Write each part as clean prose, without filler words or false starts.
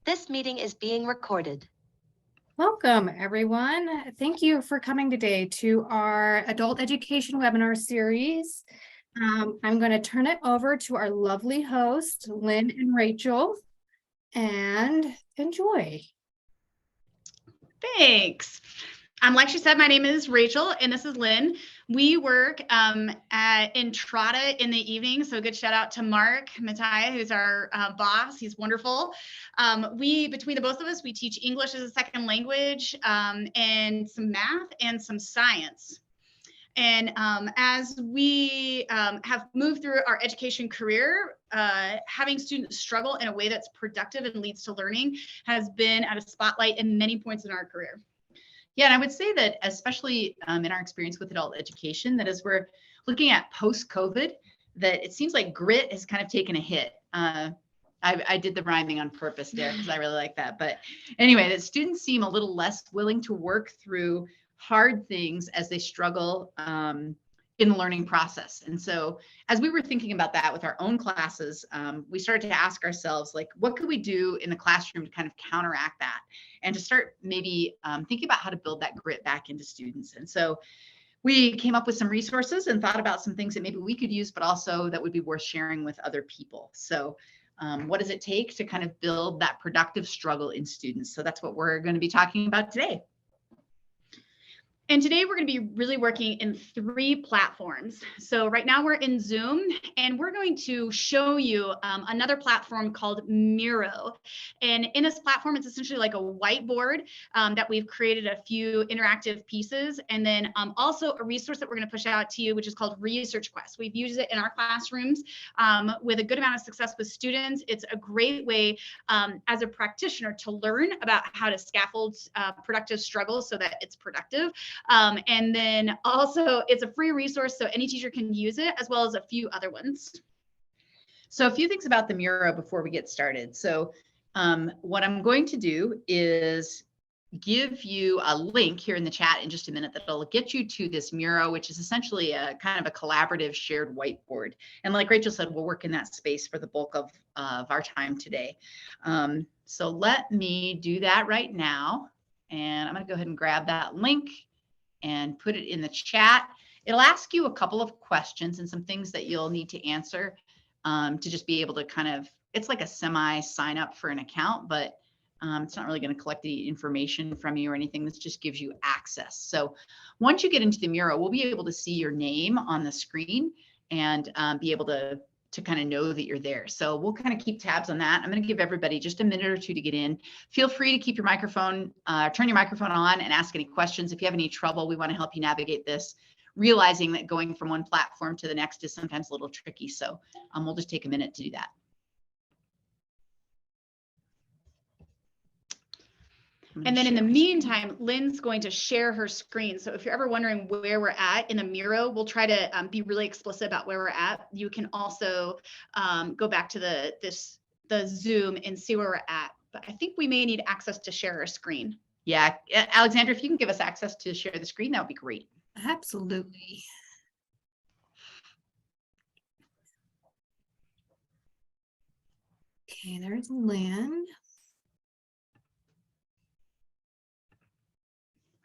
This meeting is being recorded. Welcome, everyone. Thank you for coming today to our adult education webinar series. I'm going to turn it over to our lovely host, Lynn and Rachel, and enjoy. Thanks. Like she said, my name is Rachel and this is Lynn. We work in Trata in the evening. So good shout out to Mark Mattia, who's our boss. He's wonderful. Between the both of us, we teach English as a second language and some math and some science. And as we have moved through our education career, having students struggle in a way that's productive and leads to learning has been at a spotlight in many points in our career. Yeah, and I would say that especially in our experience with adult education, that as we're looking at post-COVID, that it seems like grit has kind of taken a hit. I did the rhyming on purpose there because I really like that. But anyway, that students seem a little less willing to work through hard things as they struggle in the learning process. And so as we were thinking about that with our own classes, we started to ask ourselves, like, what could we do in the classroom to kind of counteract that and to start maybe thinking about how to build that grit back into students. And so we came up with some resources and thought about some things that maybe we could use, but also that would be worth sharing with other people. So what does it take to kind of build that productive struggle in students? So that's what we're going to be talking about today. And today we're going to be really working in 3 platforms. So right now we're in Zoom and we're going to show you another platform called Miro. And in this platform, it's essentially like a whiteboard that we've created a few interactive pieces. And then also a resource that we're going to push out to you, which is called Research Quest. We've used it in our classrooms with a good amount of success with students. It's a great way as a practitioner to learn about how to scaffold productive struggles so that it's productive. And then also it's a free resource, so any teacher can use it, as well as a few other ones. So a few things about the Miro before we get started. So what I'm going to do is give you a link here in the chat in just a minute that'll get you to this Miro, which is essentially a kind of a collaborative shared whiteboard. And like Rachel said, we'll work in that space for the bulk of our time today. So let me do that right now. And I'm going to go ahead and grab that link and put it in the chat. It'll ask you a couple of questions and some things that you'll need to answer to just be able to kind of, it's like a semi sign up for an account, but it's not really going to collect any information from you or anything. This just gives you access. So once you get into the Miro, we'll be able to see your name on the screen and be able to kind of know that you're there. So we'll kind of keep tabs on that. I'm going to give everybody just a minute or two to get in. Feel free to keep your microphone, turn your microphone on and ask any questions. If you have any trouble, we want to help you navigate this, realizing that going from one platform to the next is sometimes a little tricky. So we'll just take a minute to do that. And then in the meantime, Lynn's going to share her screen. So if you're ever wondering where we're at in the Miro, we'll try to be really explicit about where we're at. You can also go back to the Zoom and see where we're at. But I think we may need access to share our screen. Yeah, Alexandra, if you can give us access to share the screen, that would be great. Absolutely. Okay, there's Lynn.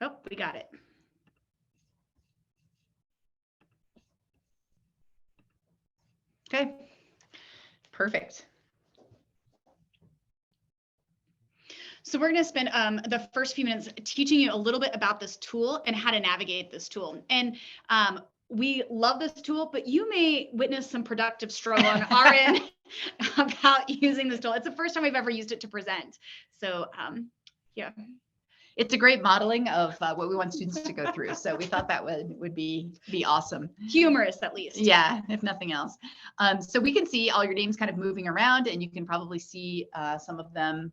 Oh, we got it. Okay, perfect. So we're going to spend the first few minutes teaching you a little bit about this tool and how to navigate this tool. And we love this tool, but you may witness some productive struggle on our end about using this tool. It's the first time we've ever used it to present. So yeah. It's a great modeling of what we want students to go through. So we thought that would be awesome. Humorous, at least. Yeah, if nothing else. So we can see all your names kind of moving around, and you can probably see some of them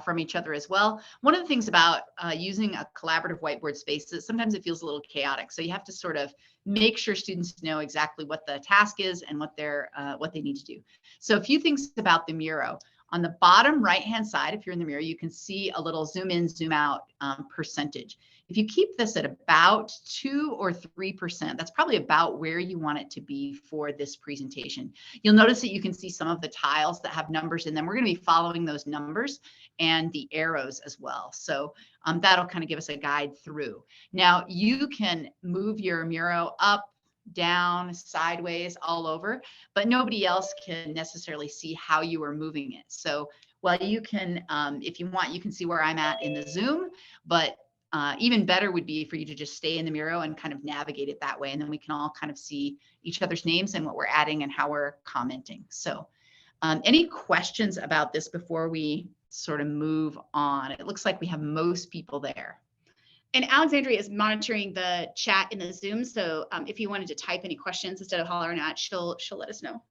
from each other as well. One of the things about using a collaborative whiteboard space is sometimes it feels a little chaotic. So you have to sort of make sure students know exactly what the task is and what they need to do. So a few things about the Miro. On the bottom right-hand side, if you're in the mirror, you can see a little zoom in, zoom out percentage. If you keep this at about 2 or 3%, that's probably about where you want it to be for this presentation. You'll notice that you can see some of the tiles that have numbers in them. We're going to be following those numbers and the arrows as well. So that'll kind of give us a guide through. Now you can move your Miro up, down, sideways, all over, but nobody else can necessarily see how you are moving it. So while you can, if you want, you can see where I'm at in the Zoom, but even better would be for you to just stay in the Miro and kind of navigate it that way. And then we can all kind of see each other's names and what we're adding and how we're commenting. So any questions about this before we sort of move on? It looks like we have most people there. And Alexandria is monitoring the chat in the Zoom. So if you wanted to type any questions instead of hollering at, she'll let us know.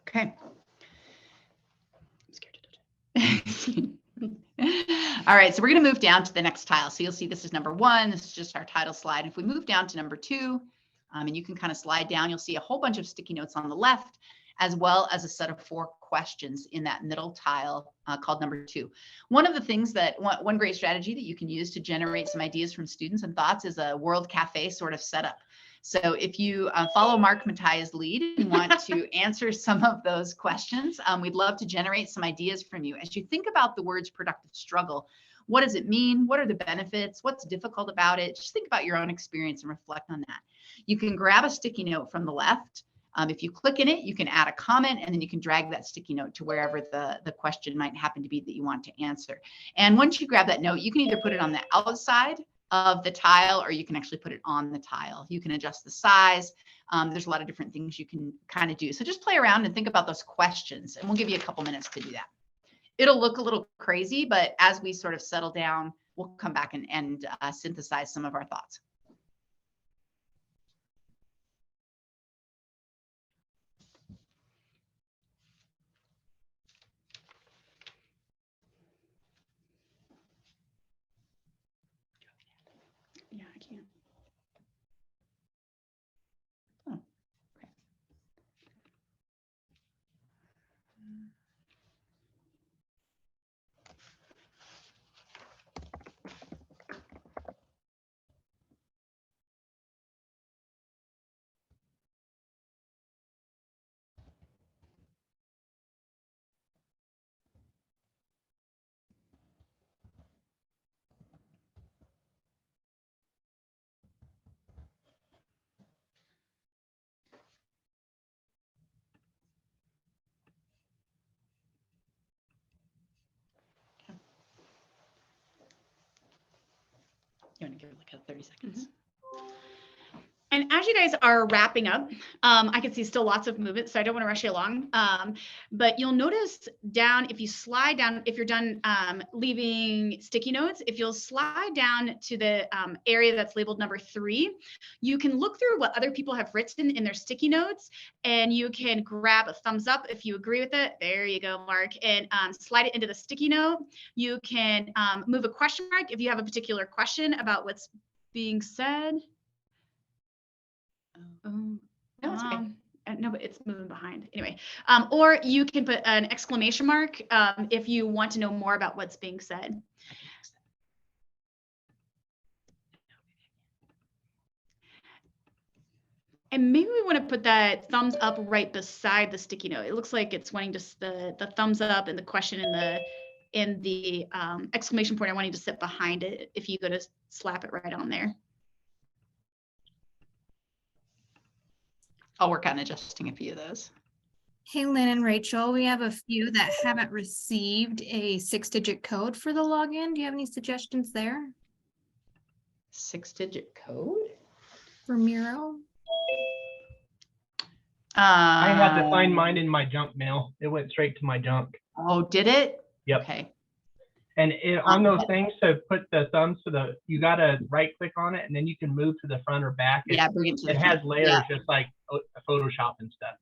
Okay. I'm scared to touch it. All right, so we're going to move down to the next tile. So you'll see this is number 1. This is just our title slide. If we move down to number 2, and you can kind of slide down, you'll see a whole bunch of sticky notes on the left, as well as a set of 4 questions in that middle tile called number 2. One of the things that one great strategy that you can use to generate some ideas from students and thoughts is a World Cafe sort of setup. So if you follow Mark Mataya's lead and want to answer some of those questions, we'd love to generate some ideas from you. As you think about the words productive struggle, what does it mean? What are the benefits? What's difficult about it? Just think about your own experience and reflect on that. You can grab a sticky note from the left. If you click in it, you can add a comment, and then you can drag that sticky note to wherever the question might happen to be that you want to answer. And once you grab that note, you can either put it on the outside of the tile, or you can actually put it on the tile. You can adjust the size. There's a lot of different things you can kind of do. So just play around and think about those questions, and we'll give you a couple minutes to do that. It'll look a little crazy, but as we sort of settle down, we'll come back and synthesize some of our thoughts. Yeah, I can't. Oh, okay. You want to give it like a 30 seconds? And as you guys are wrapping up, I can see still lots of movement, so I don't want to rush you along. But you'll notice down, if you slide down, if you're done leaving sticky notes, if you'll slide down to the area that's labeled number 3, you can look through what other people have written in their sticky notes, and you can grab a thumbs up if you agree with it. There you go, Mark, and slide it into the sticky note. You can move a question mark if you have a particular question about what's being said. No, it's okay. No, but it's moving behind anyway. Or you can put an exclamation mark if you want to know more about what's being said. And maybe we want to put that thumbs up right beside the sticky note. It looks like it's wanting to the thumbs up and the question in the exclamation point. I want you to sit behind it if you go to slap it right on there. I'll work on adjusting a few of those. Hey, Lynn and Rachel, we have a few that haven't received a 6-digit code for the login. Do you have any suggestions there? 6-digit code? For Miro? I had to find mine in my junk mail. It went straight to my junk. Oh, did it? Yep. Okay. And on those things, to put the thumbs to the, you got to right click on it, and then you can move to the front or back. Yeah, bring it to the It front. has layers, Yeah. just like Photoshop and stuff.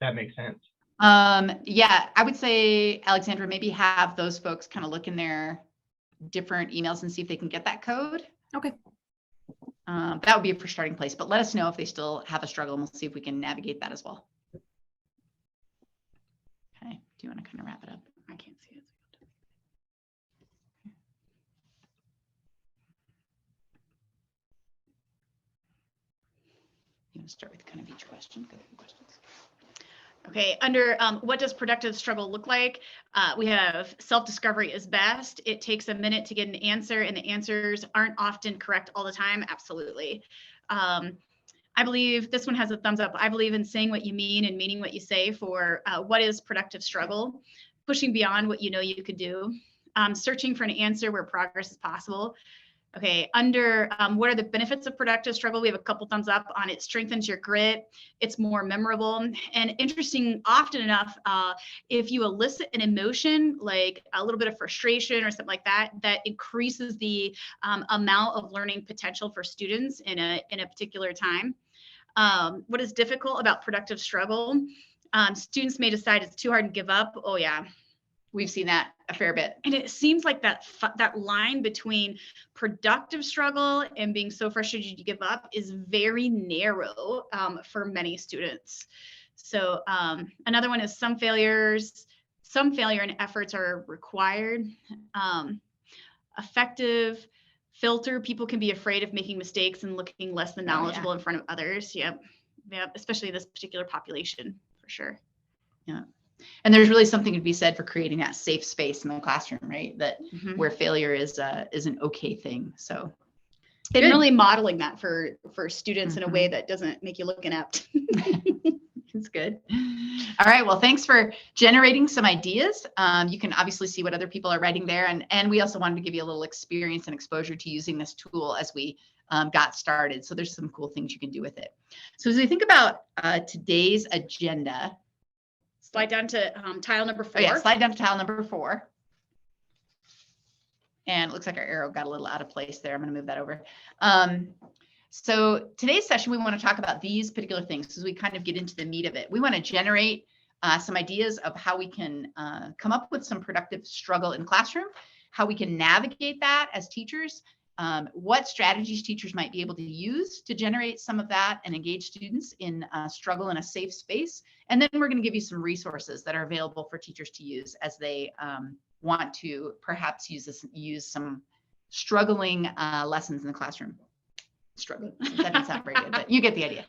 That makes sense. Yeah, I would say, Alexandra, maybe have those folks kind of look in their different emails and see if they can get that code. Okay. that would be a first starting place, but let us know if they still have a struggle and we'll see if we can navigate that as well. Okay, do you want to kind of wrap it up? I can't see it. You want to start with kind of each question? Go through the questions. Okay, under what does productive struggle look like? We have self-discovery is best. It takes a minute to get an answer and the answers aren't often correct all the time. Absolutely. I believe this one has a thumbs up. I believe in saying what you mean and meaning what you say for what is productive struggle, pushing beyond what you know you could do, searching for an answer where progress is possible. Okay, under what are the benefits of productive struggle? We have a couple thumbs up on it. Strengthens your grit. It's more memorable. And interesting, often enough, if you elicit an emotion, like a little bit of frustration or something like that, that increases the amount of learning potential for students in a particular time. What is difficult about productive struggle? Students may decide it's too hard and give up. Oh yeah. We've seen that a fair bit. And it seems like that line between productive struggle and being so frustrated you give up is very narrow for many students. So another one is some failure and efforts are required. Effective filter, people can be afraid of making mistakes and looking less than knowledgeable in front of others. Yep, especially this particular population for sure. Yeah. And there's really something to be said for creating that safe space in the classroom, right? That where failure is an okay thing. So, and really modeling that for students in a way that doesn't make you look inept. It's good. All right. Well, thanks for generating some ideas. You can obviously see what other people are writing there, and we also wanted to give you a little experience and exposure to using this tool as we got started. So there's some cool things you can do with it. So as we think about today's agenda. Slide down to tile number 4. Oh, yeah, slide down to tile number 4. And it looks like our arrow got a little out of place there. I'm going to move that over. So today's session, we want to talk about these particular things as we kind of get into the meat of it. We want to generate some ideas of how we can come up with some productive struggle in the classroom, how we can navigate that as teachers, what strategies teachers might be able to use to generate some of that and engage students in struggle in a safe space. And then we're going to give you some resources that are available for teachers to use as they want to perhaps use some struggling lessons in the classroom. Struggling, that didn't sound very good, but you get the idea.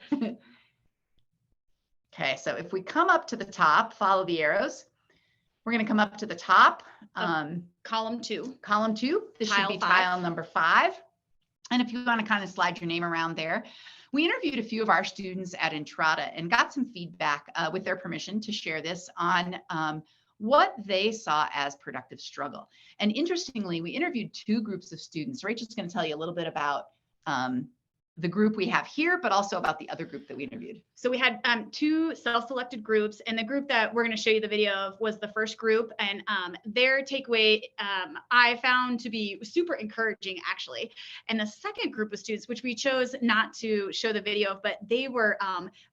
Okay, so if we come up to the top, follow the arrows. We're going to come up to the top. Column 2. Column 2. This should be tile number 5. And if you want to kind of slide your name around there, we interviewed a few of our students at Entrada and got some feedback with their permission to share this on what they saw as productive struggle. And interestingly, we interviewed 2 groups of students. Rachel's going to tell you a little bit about the group we have here, but also about the other group that we interviewed. So we had 2 self-selected groups, and the group that we're going to show you the video of was the first group, and their takeaway I found to be super encouraging, actually. And the second group of students, which we chose not to show the video of, but they were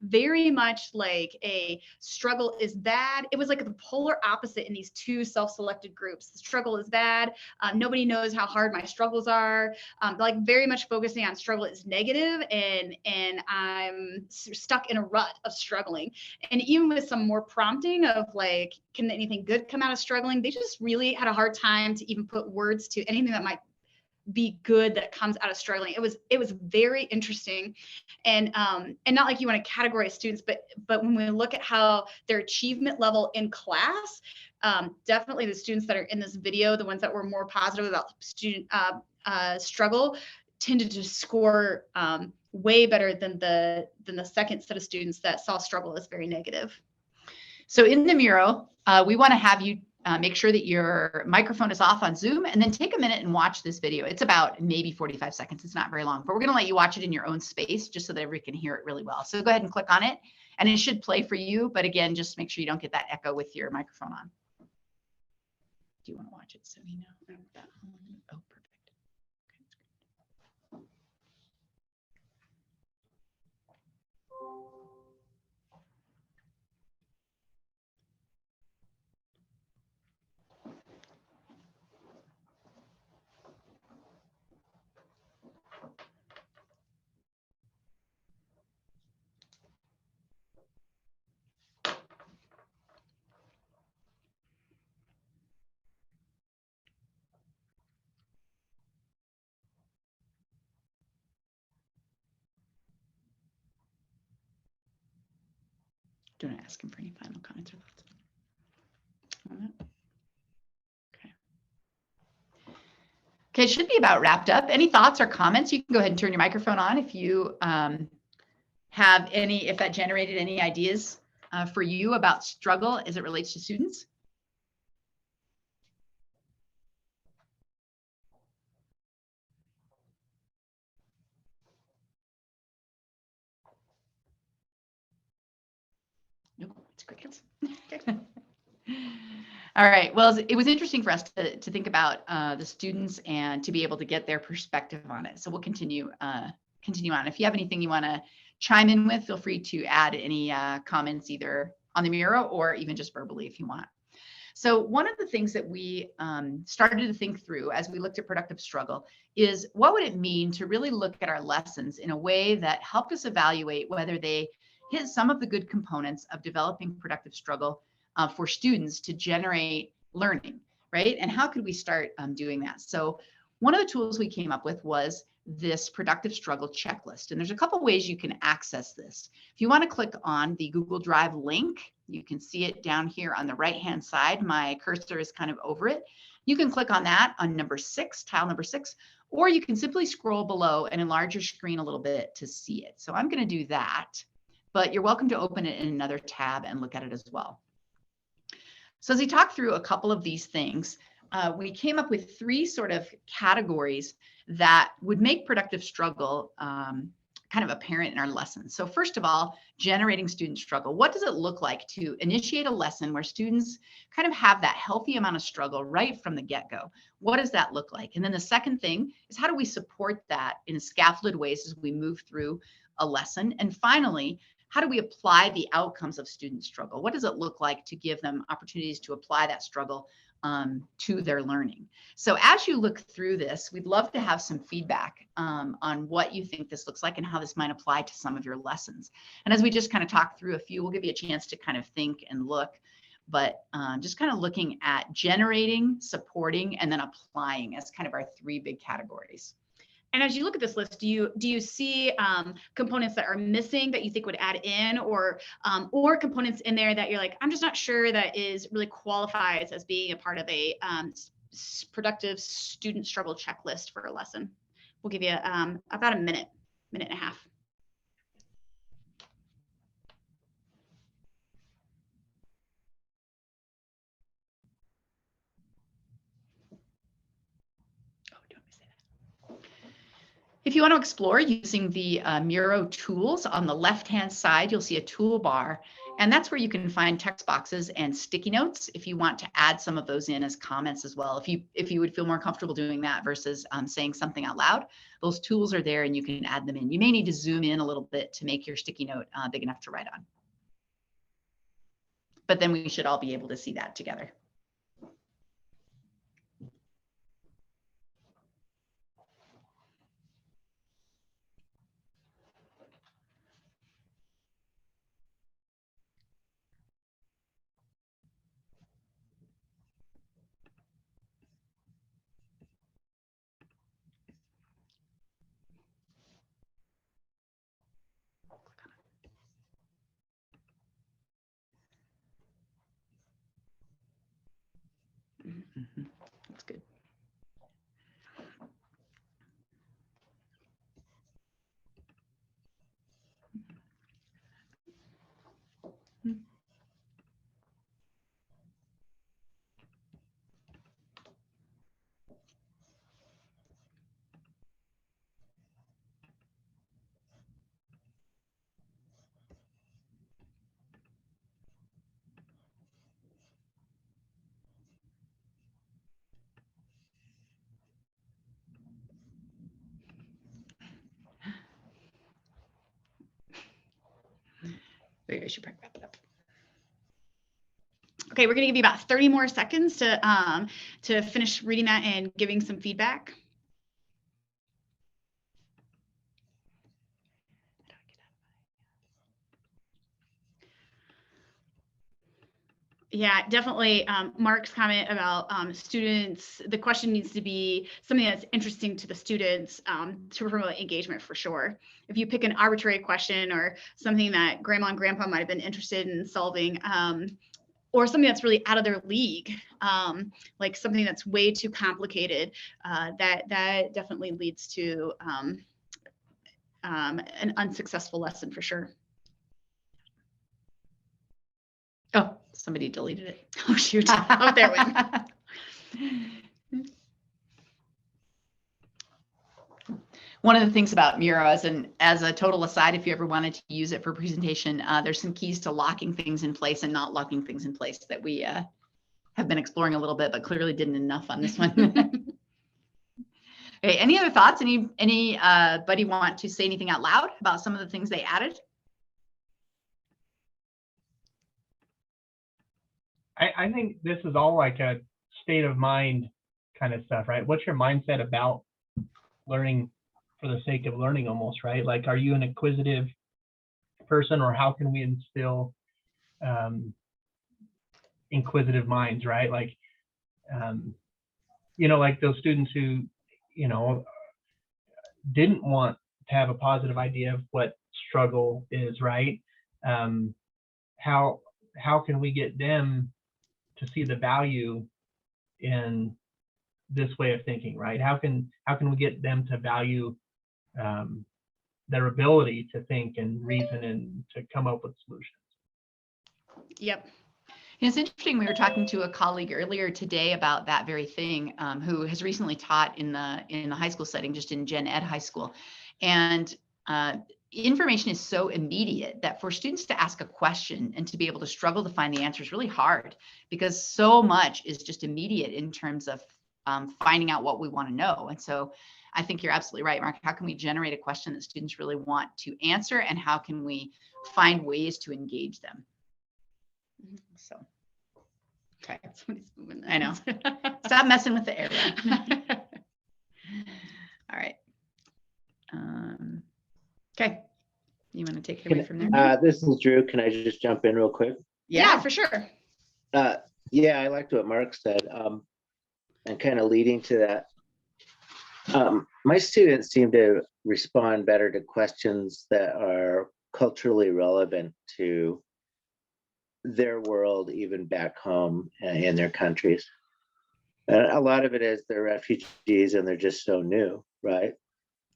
very much like a struggle is bad. It was like the polar opposite in these 2 self-selected groups. The struggle is bad. Nobody knows how hard my struggles are. Like very much focusing on struggle is negative. And I'm stuck in a rut of struggling. And even with some more prompting of like, can anything good come out of struggling? They just really had a hard time to even put words to anything that might be good that comes out of struggling. It was very interesting, and not like you want to categorize students, but when we look at how their achievement level in class, definitely the students that are in this video, the ones that were more positive about student struggle, tended to score way better than the second set of students that saw struggle as very negative. So in the mural, we want to have you make sure that your microphone is off on Zoom, and then take a minute and watch this video. It's about maybe 45 seconds. It's not very long, but we're going to let you watch it in your own space just so that everybody can hear it really well. So go ahead and click on it, and it should play for you. But again, just make sure you don't get that echo with your microphone on. Do you want to watch it so you know? Oh, perfect. Do you want to ask him for any final comments or thoughts on that? Okay, it should be about wrapped up. Any thoughts or comments? You can go ahead and turn your microphone on if you have any, if that generated any ideas for you about struggle as it relates to students. Nope, it's crickets. All right. Well, it was interesting for us to think about the students and to be able to get their perspective on it. So we'll continue on. If you have anything you want to chime in with, feel free to add any comments either on the Miro or even just verbally if you want. So one of the things that we started to think through as we looked at productive struggle is what would it mean to really look at our lessons in a way that helped us evaluate whether they hit some of the good components of developing productive struggle for students to generate learning, right? And how could we start doing that? So one of the tools we came up with was this productive struggle checklist. And there's a couple ways you can access this. If you want to click on the Google Drive link, you can see it down here on the right-hand side. My cursor is kind of over it. You can click on that on number 6, tile number 6, or you can simply scroll below and enlarge your screen a little bit to see it. So I'm going to do that, but you're welcome to open it in another tab and look at it as well. So as we talk through a couple of these things, we came up with 3 sort of categories that would make productive struggle kind of apparent in our lessons. So first of all, generating student struggle. What does it look like to initiate a lesson where students kind of have that healthy amount of struggle right from the get-go? What does that look like? And then the second thing is, how do we support that in scaffolded ways as we move through a lesson? And finally, how do we apply the outcomes of student struggle? What does it look like to give them opportunities to apply that struggle to their learning? So as you look through this, we'd love to have some feedback on what you think this looks like and how this might apply to some of your lessons. And as we just kind of talk through a few, we'll give you a chance to kind of think and look, but just kind of looking at generating, supporting, and then applying as kind of our 3 big categories. And as you look at this list, do you see components that are missing that you think would add in, or components in there that you're like, I'm just not sure that is really qualifies as being a part of a productive student struggle checklist for a lesson? We'll give you about a minute and a half. If you want to explore using the Miro tools, on the left-hand side, you'll see a toolbar, and that's where you can find text boxes and sticky notes if you want to add some of those in as comments as well. If you would feel more comfortable doing that versus saying something out loud, those tools are there and you can add them in. You may need to zoom in a little bit to make your sticky note big enough to write on. But then we should all be able to see that together. Mm-hmm. That's good. Maybe I should probably wrap it up. Okay, we're going to give you about 30 more seconds to finish reading that and giving some feedback. Yeah, definitely. Mark's comment about students, the question needs to be something that's interesting to the students to promote engagement for sure. If you pick an arbitrary question or something that grandma and grandpa might have been interested in solving, or something that's really out of their league, like something that's way too complicated, that definitely leads to an unsuccessful lesson for sure. Oh, somebody deleted it. Oh shoot! Oh, there it went. One of the things about Miro, as a total aside, if you ever wanted to use it for presentation, there's some keys to locking things in place and not locking things in place that we have been exploring a little bit, but clearly didn't enough on this one. Okay, any other thoughts? Anybody want to say anything out loud about some of the things they added? I think this is all like a state of mind kind of stuff, right? What's your mindset about learning for the sake of learning almost, right? Like, are you an inquisitive person, or how can we instill inquisitive minds, right? Like, like those students who, didn't want to have a positive idea of what struggle is, right? How can we get them to see the value in this way of thinking, right? How can we get them to value their ability to think and reason and to come up with solutions? Yep. It's interesting. We were talking to a colleague earlier today about that very thing, who has recently taught in the high school setting, just in gen ed high school, and information is so immediate that for students to ask a question and to be able to struggle to find the answer is really hard, because so much is just immediate in terms of finding out what we want to know. And so I think you're absolutely right, Mark. How can we generate a question that students really want to answer, and how can we find ways to engage them? So, okay. Somebody's moving that. I know. Stop messing with the area. All right. Okay. You want to take it away from there? This is Drew. Can I just jump in real quick? Yeah, for sure. Yeah, I liked what Mark said. And kind of leading to that, my students seem to respond better to questions that are culturally relevant to their world, even back home in their countries. A lot of it is they're refugees and they're just so new, right?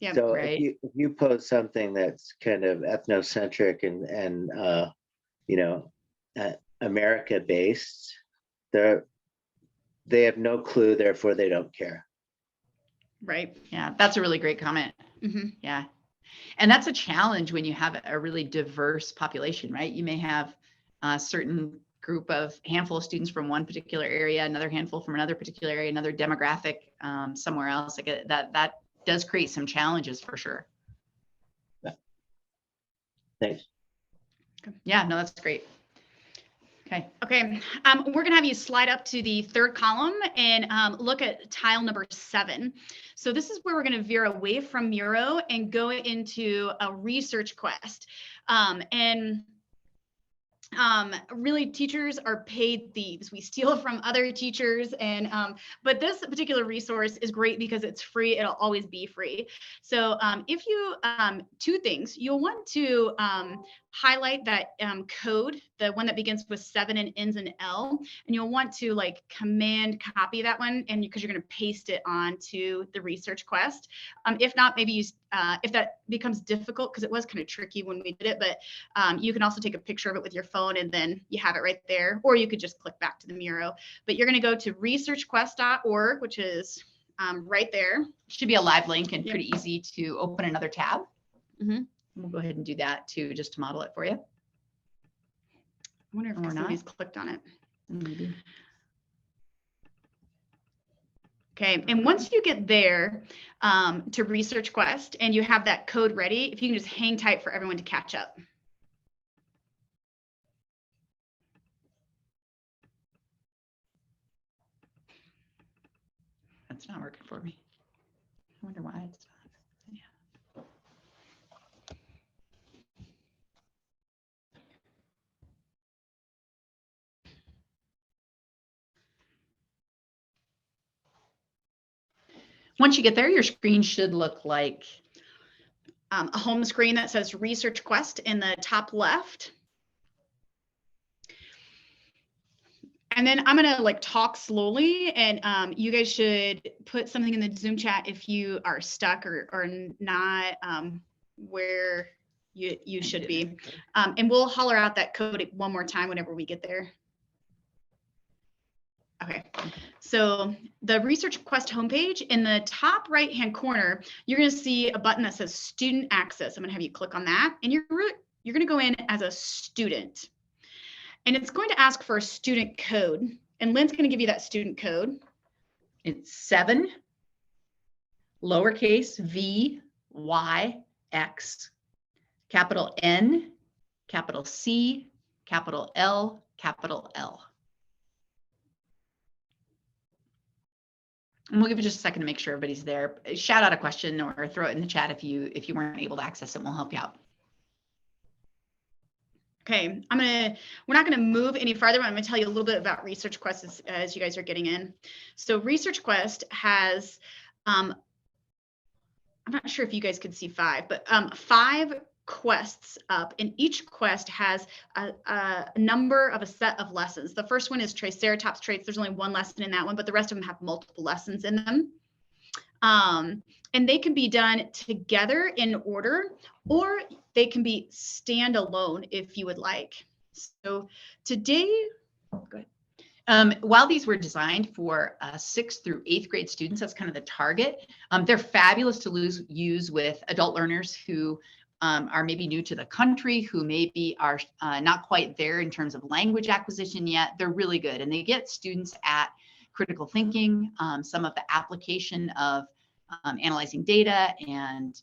Yeah, so right. if you pose something that's kind of ethnocentric and America based, they have no clue, therefore they don't care. Right. Yeah, that's a really great comment. Mm-hmm. Yeah. And that's a challenge when you have a really diverse population, right? You may have a certain group of handful of students from one particular area, another handful from another particular area, another demographic somewhere else. Like that does create some challenges for sure. Thanks. Yeah, no, that's great. Okay, we're gonna have you slide up to the third column and look at tile number 7. So this is where we're gonna veer away from Miro and go into a research quest. Really, teachers are paid thieves. We steal from other teachers, and but this particular resource is great because it's free. It'll always be free. So if you two things, you'll want to highlight that code, the one that begins with 7 and ends in L, and you'll want to like command copy that one, and because you're going to paste it onto the research quest. If not, maybe use if that becomes difficult, because it was kind of tricky when we did it, but you can also take a picture of it with your phone and then you have it right there, or you could just click back to the Miro. But you're going to go to researchquest.org, which is right there. Should be a live link and Yep. pretty easy to open another tab. Mm-hmm. We'll go ahead and do that too, just to model it for you. I wonder if Or somebody's not. clicked on it. Maybe. Okay, and once you get there to Research Quest and you have that code ready, if you can just hang tight for everyone to catch up. That's not working for me. I wonder why it's not. Yeah. Once you get there, your screen should look like, A home screen that says Research Quest in the top left. And then I'm gonna like talk slowly, and you guys should put something in the Zoom chat if you are stuck or not where you should be. And we'll holler out that code one more time whenever we get there. Okay, so the Research Quest homepage, in the top right-hand corner, you're gonna see a button that says Student Access. I'm gonna have you click on that, and you're gonna go in as a student. And it's going to ask for a student code. And Lynn's going to give you that student code. it's 7, lowercase v, y, x, capital N, capital C, capital L, capital L. And we'll give you just a second to make sure everybody's there. Shout out a question or throw it in the chat if you weren't able to access it. We'll help you out. Okay, we're not gonna move any farther, but I'm gonna tell you a little bit about Research Quest as you guys are getting in. So Research Quest has, I'm not sure if you guys could see 5, but 5 quests up, and each quest has a number of a set of lessons. The first one is Triceratops traits. There's only 1 lesson in that one, but the rest of them have multiple lessons in them. And they can be done together in order, or they can be standalone if you would like. So today, go ahead. While these were designed for 6th through 8th grade students, that's kind of the target. They're fabulous to use with adult learners who are maybe new to the country, who maybe are not quite there in terms of language acquisition yet. They're really good, and they get students at critical thinking, some of the application of analyzing data and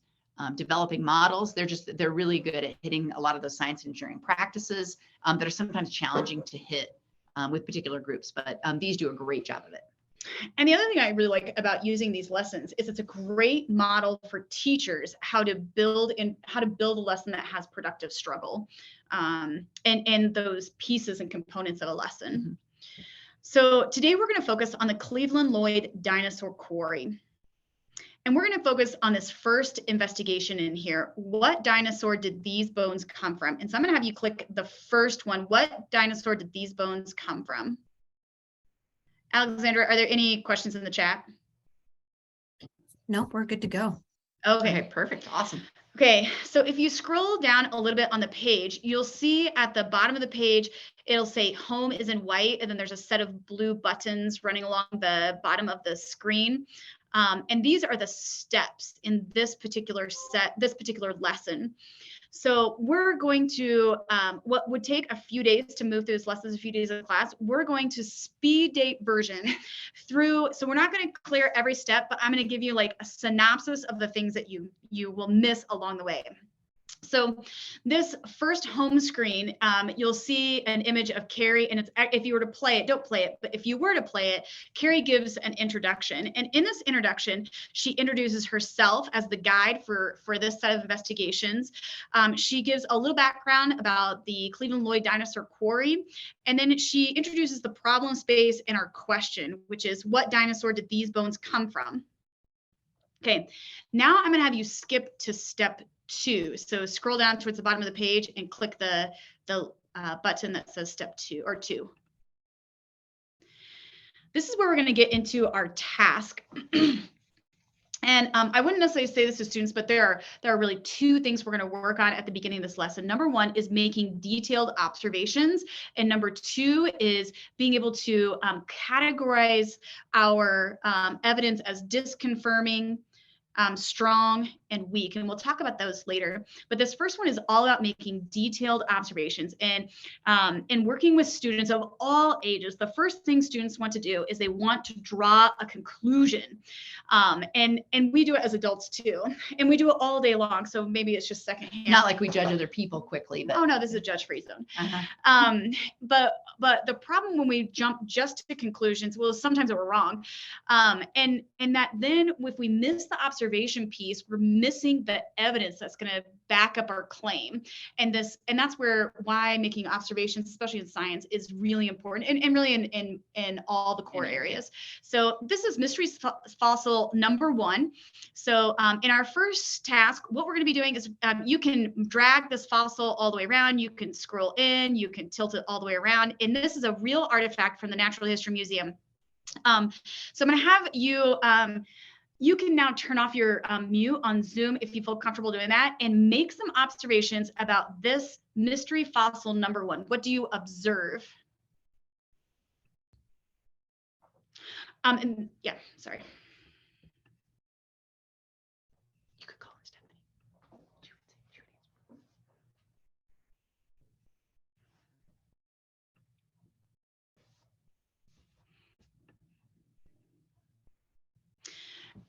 developing models. They're really good at hitting a lot of those science and engineering practices that are sometimes challenging to hit with particular groups, but these do a great job of it. And the other thing I really like about using these lessons is it's a great model for teachers how to build a lesson that has productive struggle, and those pieces and components of a lesson. Mm-hmm. So today we're going to focus on the Cleveland Lloyd dinosaur quarry. And we're going to focus on this first investigation in here. What dinosaur did these bones come from? And so I'm going to have you click the first one. What dinosaur did these bones come from? Alexandra, are there any questions in the chat? Nope, we're good to go. Okay, perfect. Awesome. Okay, so if you scroll down a little bit on the page, you'll see at the bottom of the page, it'll say home is in white, and then there's a set of blue buttons running along the bottom of the screen. And these are the steps in this particular lesson. So we're going to, what would take a few days to move through this lesson, a few days of class, we're going to speed date version through. So we're not going to clear every step, but I'm going to give you like a synopsis of the things that you will miss along the way. So this first home screen, you'll see an image of Carrie, and it's, if you were to play it, don't play it, but if you were to play it, Carrie gives an introduction. And in this introduction, she introduces herself as the guide for this set of investigations. She gives a little background about the Cleveland Lloyd dinosaur quarry, and then she introduces the problem space and our question, which is, what dinosaur did these bones come from? Okay, now I'm going to have you skip to step 2. So scroll down towards the bottom of the page and click the button that says step 2 or 2. This is where we're going to get into our task. And I wouldn't necessarily say this to students, but there are really 2 things we're going to work on at the beginning of this lesson. Number 1 is making detailed observations. And number 2 is being able to categorize our evidence as disconfirming, strong, and weak. And we'll talk about those later. But this first one is all about making detailed observations and working with students of all ages. The first thing students want to do is they want to draw a conclusion. And we do it as adults too. And we do it all day long. So maybe it's just secondhand. Not like we judge other people quickly, but. Oh no, this is a judge-free zone. But the problem when we jump just to conclusions, well, sometimes we're wrong. And that then if we miss the observation piece, we're missing the evidence that's going to back up our claim. And that's why making observations, especially in science, is really important, and really in all the core areas. So this is mystery fossil number 1. So in our first task, what we're going to be doing is you can drag this fossil all the way around, you can scroll in, you can tilt it all the way around, and this is a real artifact from the Natural History Museum. So I'm going to have you, you can now turn off your mute on Zoom if you feel comfortable doing that, and make some observations about this mystery fossil number 1. What do you observe? And yeah, sorry. You could call it Stephanie.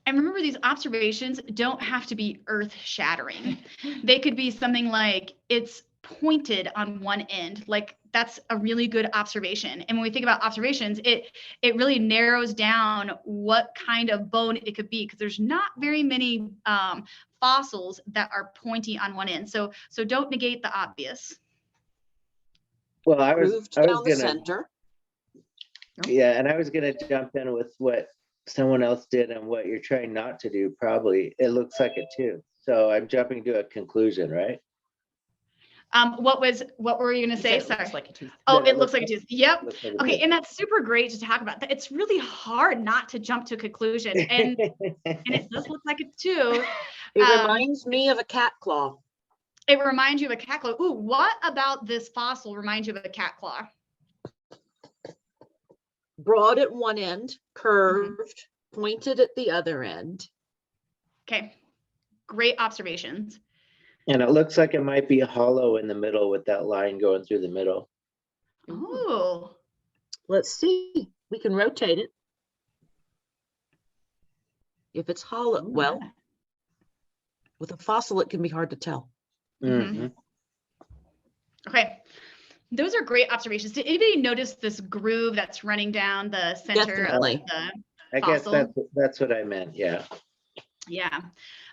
And remember, these observations don't have to be earth-shattering. They could be something like it's pointed on one end. Like, that's a really good observation. And when we think about observations, it really narrows down what kind of bone it could be, because there's not very many fossils that are pointy on one end. So don't negate the obvious. Well, I was Grooved down the gonna, center. yeah, and I was gonna jump in with what someone else did and what you're trying not to do. Probably it looks like it too. So I'm jumping to a conclusion, right? What were you going to say? It Sorry. looks like a tooth. Oh, That it looks like a tooth. Yep. Looks like a Okay, tooth. and that's super great to talk about. It's really hard not to jump to a conclusion, and it does look like a tooth. It reminds me of a cat claw. It reminds you of a cat claw. Ooh, what about this fossil reminds you of a cat claw? Broad at one end, curved, pointed at the other end. Okay, great observations. And it looks like it might be hollow in the middle with that line going through the middle. Oh, Let's see. We can rotate it. If it's hollow, well, with a fossil, it can be hard to tell. Mhm. okay. Those are great observations. Did anybody notice this groove that's running down the center Definitely. of the I guess fossil? that's what I meant. Yeah. Yeah.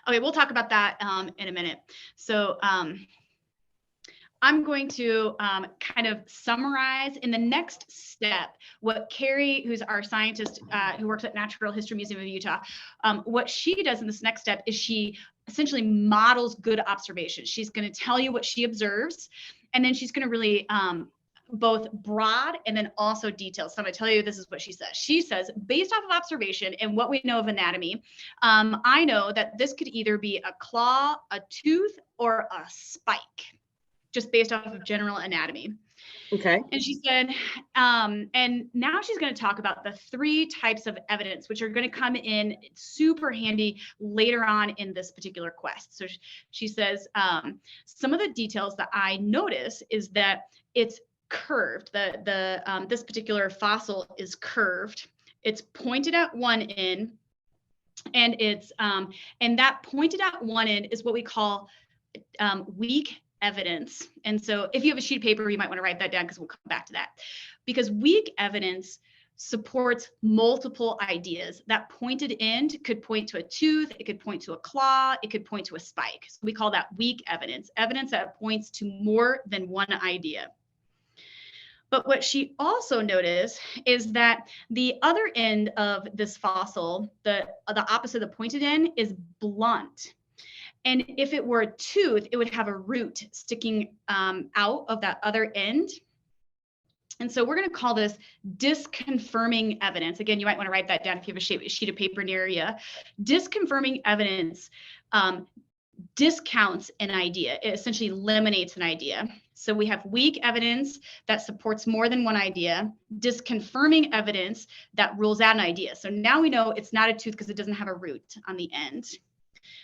Okay, we'll talk about that in a minute. So I'm going to kind of summarize in the next step what Carrie, who's our scientist who works at Natural History Museum of Utah, what she does in this next step is she essentially models good observations. She's going to tell you what she observes, and then she's going to really both broad and then also detailed. So I'm going to tell you, this is what she says. She says, based off of observation and what we know of anatomy, I know that this could either be a claw, a tooth, or a spike, just based off of general anatomy. Okay. And she said, and now she's going to talk about the 3 types of evidence, which are going to come in super handy later on in this particular quest. So she says, some of the details that I notice is that it's curved. This particular fossil is curved. It's pointed at one end, and it's and that pointed at one end is what we call weak evidence. And so if you have a sheet of paper, you might want to write that down, because we'll come back to that. Because weak evidence supports multiple ideas. That pointed end could point to a tooth, it could point to a claw, it could point to a spike. So we call that weak evidence, evidence that points to more than one idea. But what she also noticed is that the other end of this fossil, the opposite of the pointed end, is blunt. And if it were a tooth, it would have a root sticking out of that other end. And so we're going to call this disconfirming evidence. Again, you might want to write that down if you have a sheet of paper near you. Disconfirming evidence discounts an idea. It essentially eliminates an idea. So we have weak evidence that supports more than one idea, disconfirming evidence that rules out an idea. So now we know it's not a tooth because it doesn't have a root on the end.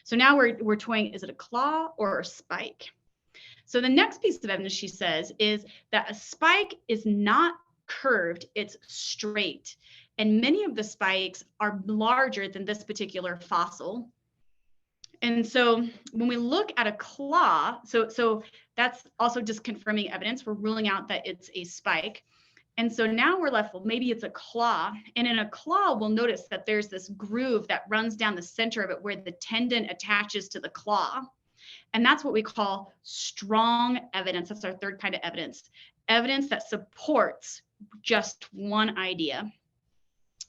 So now we're toying, is it a claw or a spike? So the next piece of evidence, she says, is that a spike is not curved, it's straight. And many of the spikes are larger than this particular fossil. And so when we look at a claw, so that's also just confirming evidence. We're ruling out that it's a spike. And so now we're left, well, maybe it's a claw. And in a claw, we'll notice that there's this groove that runs down the center of it where the tendon attaches to the claw. And that's what we call strong evidence. That's our third kind of evidence. Evidence that supports just one idea.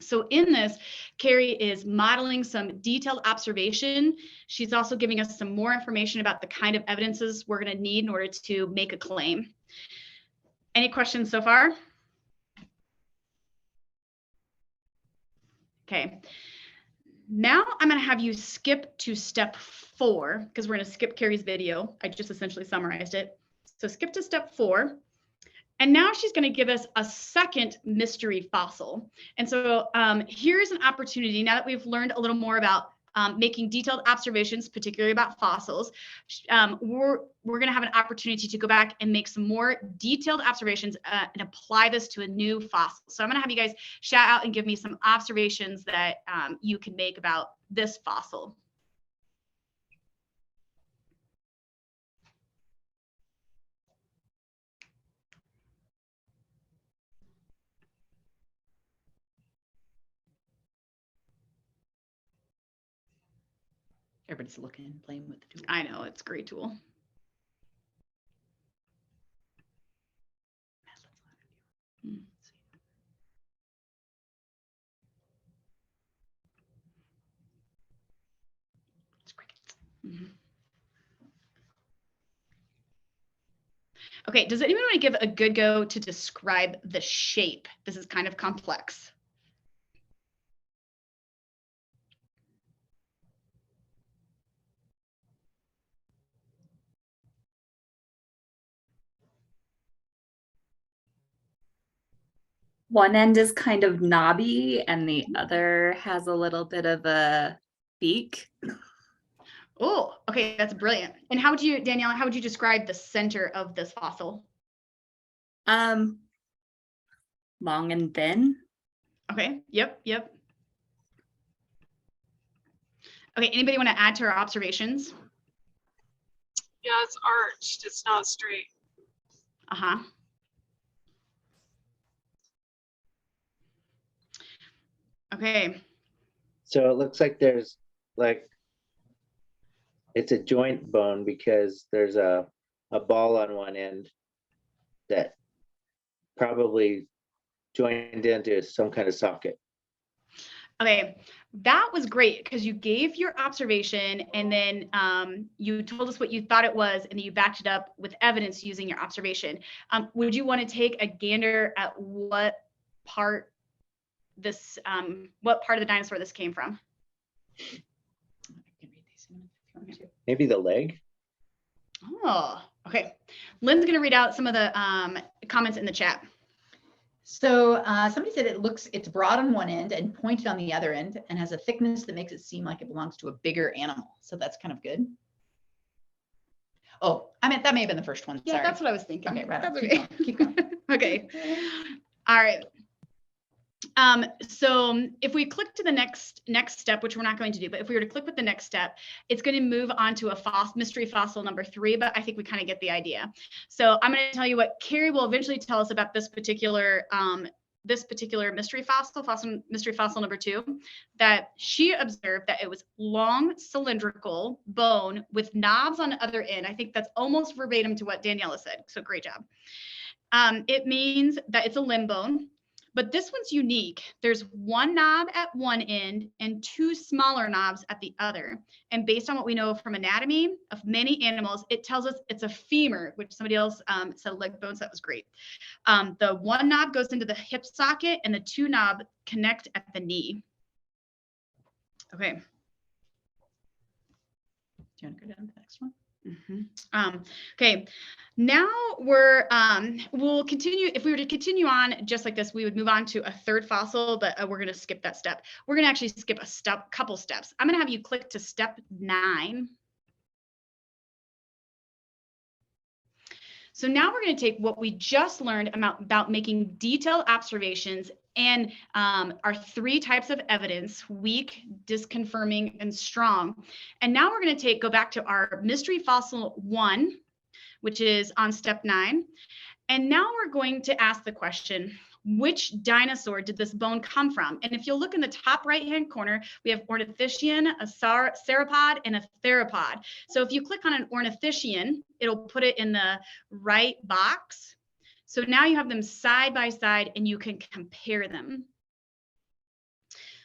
So in this, Carrie is modeling some detailed observation. She's also giving us some more information about the kind of evidences we're going to need in order to make a claim. Any questions so far? Okay. Now I'm going to have you skip to step 4 because we're going to skip Carrie's video. I just essentially summarized it. So skip to step 4. And now she's going to give us a second mystery fossil. And so here's an opportunity, now that we've learned a little more about making detailed observations, particularly about fossils, we're going to have an opportunity to go back and make some more detailed observations and apply this to a new fossil. So I'm going to have you guys shout out and give me some observations that you can make about this fossil. Everybody's looking, playing with the tool. I know, it's a great tool. It's crickets. Okay, does anyone want to give a good go to describe the shape? This is kind of complex. One end is kind of knobby and the other has a little bit of a beak. Oh, okay, that's brilliant. And how would you, Danielle, how would you describe the center of this fossil? Long and thin. Okay, yep. Okay, anybody want to add to our observations? Yeah, it's arched. It's not straight. Uh-huh. Okay. So it looks like there's like, it's a joint bone because there's a ball on one end that probably joined into some kind of socket. Okay, that was great because you gave your observation and then you told us what you thought it was and then you backed it up with evidence using your observation. Would you want to take a gander at what part of the dinosaur this came from? Maybe the leg? Oh, okay. Lynn's going to read out some of the comments in the chat. So somebody said it's broad on one end and pointed on the other end and has a thickness that makes it seem like it belongs to a bigger animal. So that's kind of good. Oh, I meant that may have been the first one. Yeah, Sorry. that's what I was thinking. Okay, right. That's Keep okay. going, keep going. Okay. All right. So if we click to the next step, which we're not going to do, but if we were to click with the next step, it's going to move on to a mystery fossil number 3, but I think we kind of get the idea. So I'm going to tell you what Carrie will eventually tell us about this particular mystery fossil number 2, that she observed that it was long cylindrical bone with knobs on the other end. I think that's almost verbatim to what Daniela said. So great job. It means that it's a limb bone. But this one's unique. There's one knob at one end and 2 smaller knobs at the other. And based on what we know from anatomy of many animals, it tells us it's a femur, which somebody else said leg bones. That was great. The one knob goes into the hip socket and the 2 knob connect at the knee. Okay. Do you want to go down to the next one? Okay, now we'll continue. If we were to continue on just like this, we would move on to a third fossil, but we're going to skip that step. We're going to actually skip a couple steps. I'm going to have you click to step 9. So now we're going to take what we just learned about making detailed observations and our 3 types of evidence: weak, disconfirming, and strong. And now we're going to go back to our mystery fossil 1, which is on step 9. And now we're going to ask the question, which dinosaur did this bone come from? And if you'll look in the top right-hand corner, we have ornithischian, a sauropod, and a theropod. So if you click on an ornithischian, it'll put it in the right box. So now you have them side by side and you can compare them.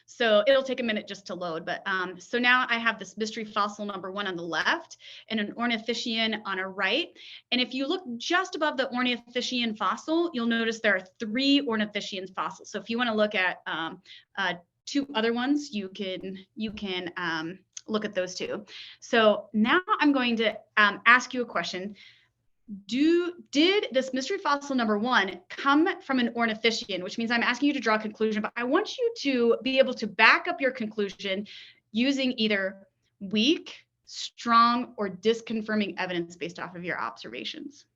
So it'll take a minute just to load, but so now I have this mystery fossil number 1 on the left and an ornithischian on a right. And if you look just above the ornithischian fossil, you'll notice there are 3 ornithischian fossils. So if you want to look at 2 other ones, you can look at those 2. So now I'm going to ask you a question. Did this mystery fossil number 1 come from an ornithischian, which means I'm asking you to draw a conclusion, but I want you to be able to back up your conclusion using either weak, strong, or disconfirming evidence based off of your observations.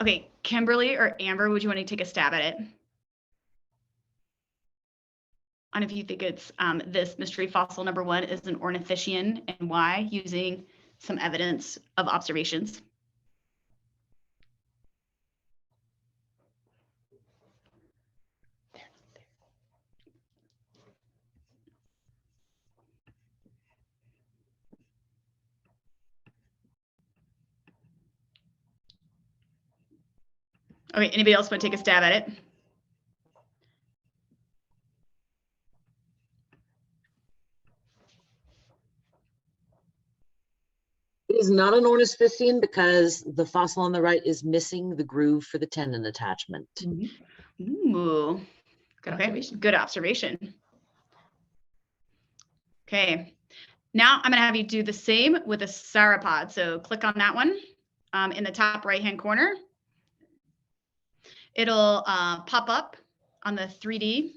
Okay, Kimberly or Amber, would you want to take a stab at it? And if you think it's this mystery fossil number 1 is an ornithischian and why, using some evidence of observations. Okay, anybody else want to take a stab at it? It is not an ornithischian because the fossil on the right is missing the groove for the tendon attachment. Ooh, good observation. Good observation. Okay, now I'm going to have you do the same with a sauropod. So click on that one in the top right-hand corner. It'll pop up on the 3D.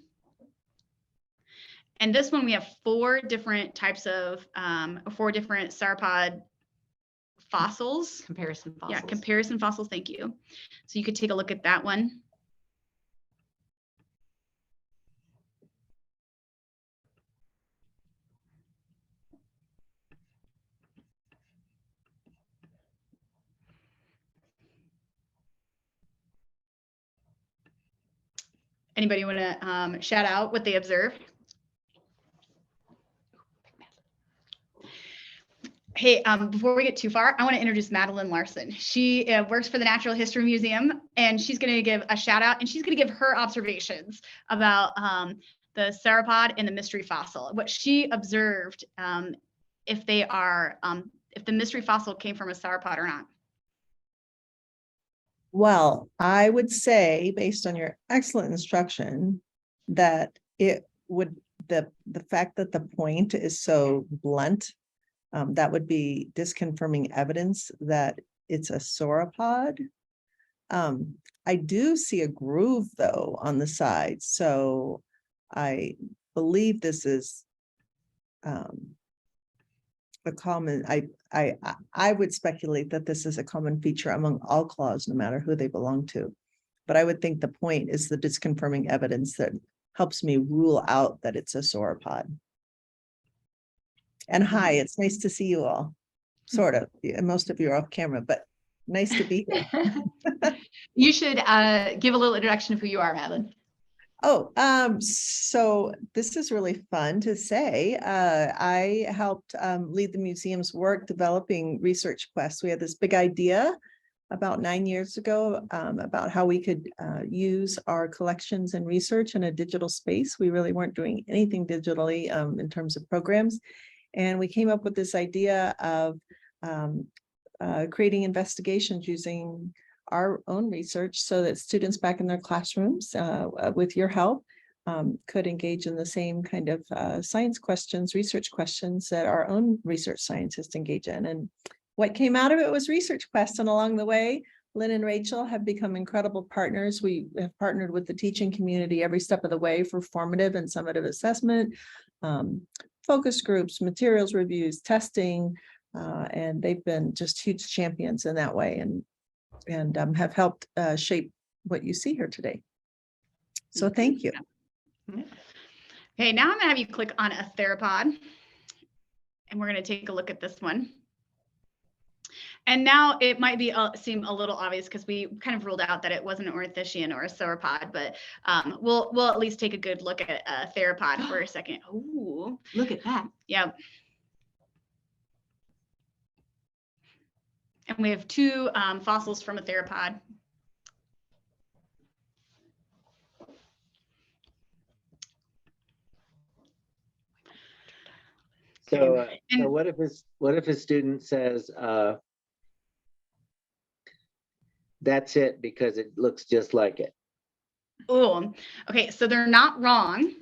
And this one, we have 4 different types of, 4 different sauropod fossils. Comparison fossils. Yeah, comparison fossils, thank you. So you could take a look at that one. Anybody want to shout out what they observed? Hey, before we get too far, I want to introduce Madeline Larson. She works for the Natural History Museum, and she's going to give a shout out, and she's going to give her observations about the sauropod and the mystery fossil, what she observed, if they are, if the mystery fossil came from a sauropod or not. Well, I would say, based on your excellent instruction, that it would, the fact that the point is so blunt, that would be disconfirming evidence that it's a sauropod. I do see a groove though on the side, so I believe this is a common, I would speculate that this is a common feature among all claws, no matter who they belong to. But I would think the point is the disconfirming evidence that helps me rule out that it's a sauropod. And hi, it's nice to see you all. Sort of. Most of you are off camera, but nice to be here. You should give a little introduction of who you are, Madeline. Oh, so this is really fun to say. I helped lead the museum's work developing research quests. We had this big idea about 9 years ago about how we could use our collections and research in a digital space. We really weren't doing anything digitally in terms of programs. And we came up with this idea of creating investigations using our own research so that students back in their classrooms, with your help, could engage in the same kind of science questions, research questions that our own research scientists engage in. And what came out of it was research quests. And along the way, Lynn and Rachel have become incredible partners. We have partnered with the teaching community every step of the way for formative and summative assessment, focus groups, materials reviews, testing, and they've been just huge champions in that way and have helped shape what you see here today. So thank you. Okay, now I'm gonna have you click on a theropod, and we're gonna take a look at this one. And now it might be seem a little obvious because we kind of ruled out that it wasn't an ornithischian or a sauropod, but we'll at least take a good look at a theropod for a second. Ooh, Look at that. yeah. And we have two fossils from a theropod. So, And- so what if a student says, that's it because it looks just like it? Oh, okay. So they're not wrong,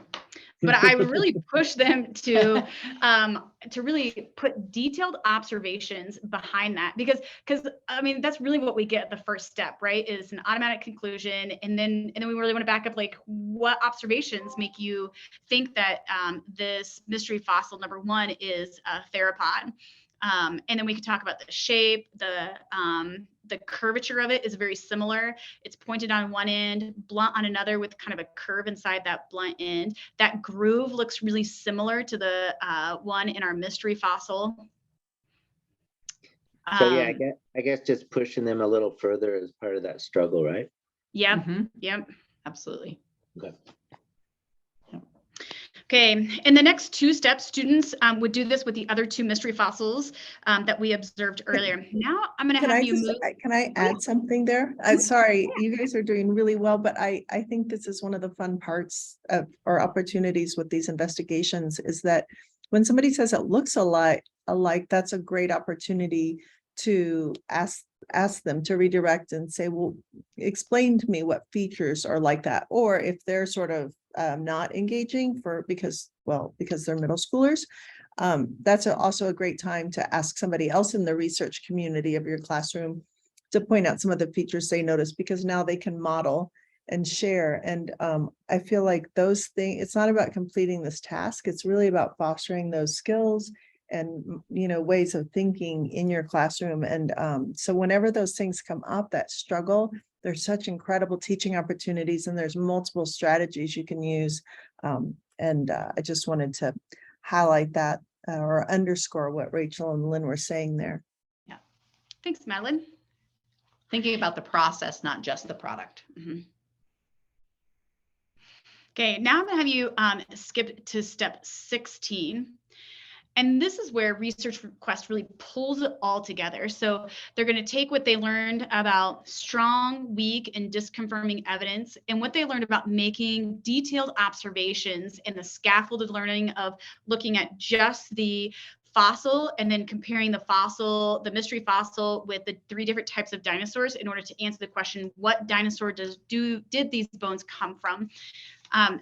but I would really push them to really put detailed observations behind that because I mean that's really what we get at the first step, right? Is an automatic conclusion, and then we really want to back up like what observations make you think that this mystery fossil number one is a theropod. And then we can talk about the shape, the curvature of it is very similar. It's pointed on one end, blunt on another with kind of a curve inside that blunt end. That groove looks really similar to the one in our mystery fossil. So yeah, I guess just pushing them a little further is part of that struggle, right? Yep, Mhm. yep. Absolutely. Okay. Okay, in the next two steps, students would do this with the other two mystery fossils that we observed earlier. Now I'm going to Can have I you just, move. can I add something there? Sorry, you guys are doing really well, but I think this is one of the fun parts of or opportunities with these investigations is that when somebody says it looks alike, that's a great opportunity to ask them to redirect and say, well, explain to me what features are like that. Or if they're sort of not engaging because they're middle schoolers, that's also a great time to ask somebody else in the research community of your classroom to point out some of the features they notice, because now they can model and share. And I feel like those things, it's not about completing this task. It's really about fostering those skills and, ways of thinking in your classroom. And so whenever those things come up, that struggle, there's such incredible teaching opportunities and there's multiple strategies you can use. I just wanted to highlight that or underscore what Rachel and Lynn were saying there. Yeah, thanks, Madeline. Thinking about the process, not just the product. Mm-hmm. Okay, now I'm going to have you skip to step 16. And this is where Research Request really pulls it all together. So they're going to take what they learned about strong, weak, and disconfirming evidence and what they learned about making detailed observations in the scaffolded learning of looking at just the fossil and then comparing the mystery fossil with the three different types of dinosaurs in order to answer the question, what dinosaur did these bones come from?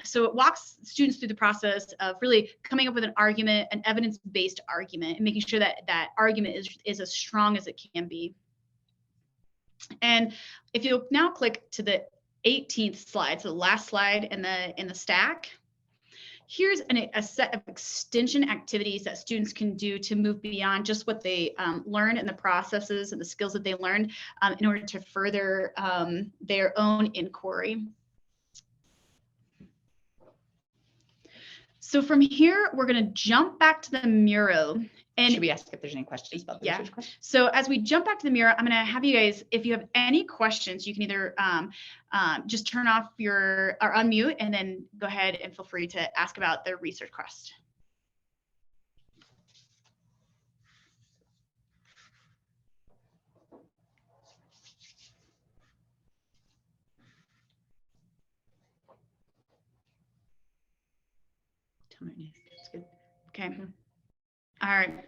So it walks students through the process of really coming up with an argument, an evidence-based argument, and making sure that that argument is as strong as it can be. And if you now click to the 18th slide, so the last slide in the stack, here's a set of extension activities that students can do to move beyond just what they learn and the processes and the skills that they learned in order to further their own inquiry. So from here, we're going to jump back to the Miro. And Should we ask if there's any questions about the research question? So as we jump back to the Miro, I'm going to have you guys, if you have any questions, you can either just turn off or unmute and then go ahead and feel free to ask about the research quest. That's good. Okay. All right.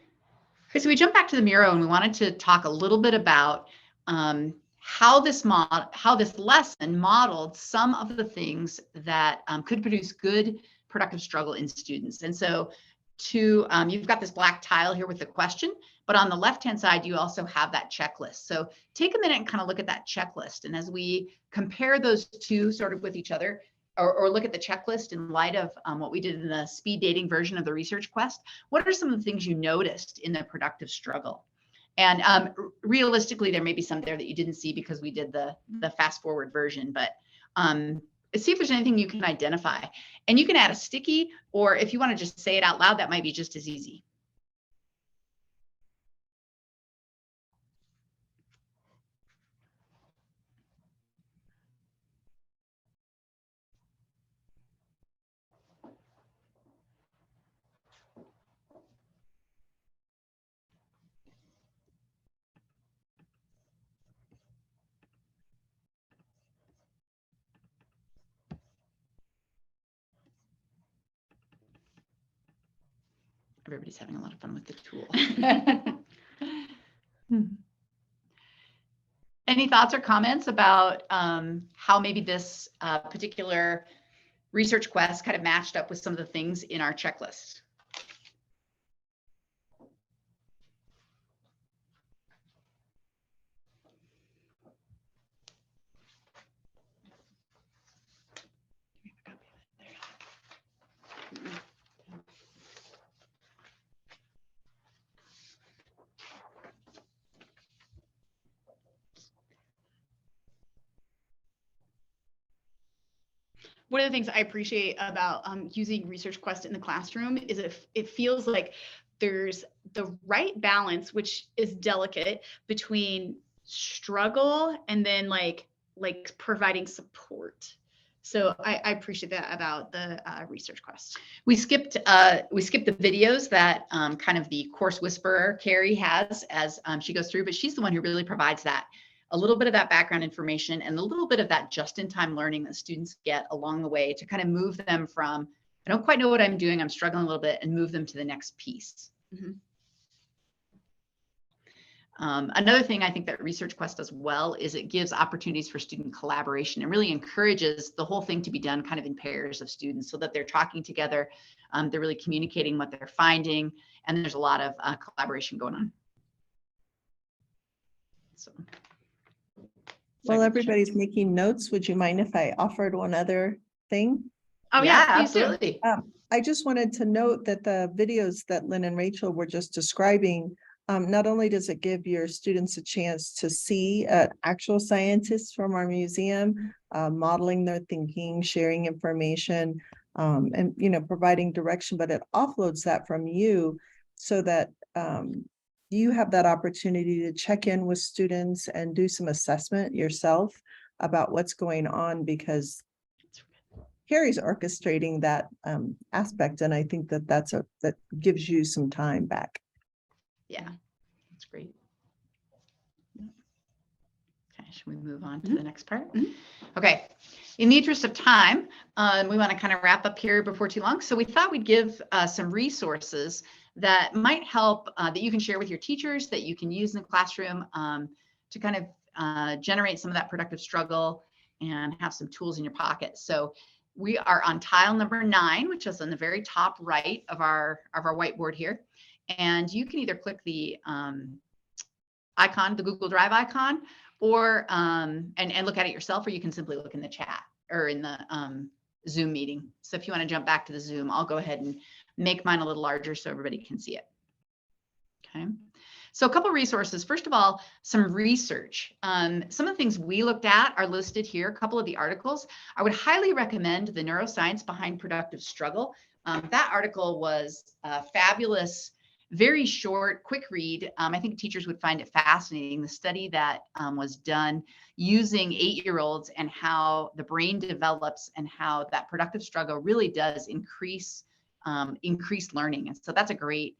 Okay, so we jumped back to the Miro and we wanted to talk a little bit about how this lesson modeled some of the things that could produce good productive struggle in students. And so to, you've got this black tile here with the question, but on the left-hand side, you also have that checklist. So take a minute and kind of look at that checklist. And as we compare those two sort of with each other, or look at the checklist in light of what we did in the speed dating version of the research quest, what are some of the things you noticed in the productive struggle? And realistically, there may be some there that you didn't see because we did the fast forward version, but see if there's anything you can identify. And you can add a sticky, or if you want to just say it out loud, that might be just as easy. Everybody's having a lot of fun with the tool. Any thoughts or comments about how maybe this particular research quest kind of matched up with some of the things in our checklist? One of the things I appreciate about using Research Quest in the classroom is it feels like there's the right balance, which is delicate, between struggle and then like providing support. So I appreciate that about the Research Quest. We skipped the videos that kind of the course whisperer Carrie has as she goes through, but she's the one who really provides that, a little bit of that background information and a little bit of that just-in-time learning that students get along the way to kind of move them from, I don't quite know what I'm doing, I'm struggling a little bit, and move them to the next piece. Mm-hmm. Another thing I think that Research Quest does well is it gives opportunities for student collaboration and really encourages the whole thing to be done kind of in pairs of students so that they're talking together, they're really communicating what they're finding, and there's a lot of collaboration going on. So. While everybody's making notes, would you mind if I offered one other thing? Oh yeah, absolutely. I just wanted to note that the videos that Lynn and Rachel were just describing, not only does it give your students a chance to see actual scientists from our museum, modeling their thinking, sharing information, and providing direction, but it offloads that from you so that you have that opportunity to check in with students and do some assessment yourself about what's going on, because Carrie's orchestrating that aspect, and I think that that gives you some time back. Yeah, that's great. Okay, should we move on to the next part? Okay, in the interest of time, we want to kind of wrap up here before too long. So we thought we'd give some resources that might help, that you can share with your teachers, that you can use in the classroom to kind of generate some of that productive struggle and have some tools in your pocket. So we are on tile number 9, which is on the very top right of our whiteboard here. And you can either click the icon, the Google Drive icon, or and look at it yourself, or you can simply look in the chat or in the Zoom meeting. So if you want to jump back to the Zoom, I'll go ahead and make mine a little larger so everybody can see it. Okay. So a couple resources. First of all, some research. Some of the things we looked at are listed here, a couple of the articles. I would highly recommend The Neuroscience Behind Productive Struggle. That article was fabulous, very short, quick read. I think teachers would find it fascinating. The study that was done using 8-year-olds and how the brain develops and how that productive struggle really does increase learning. And so that's a great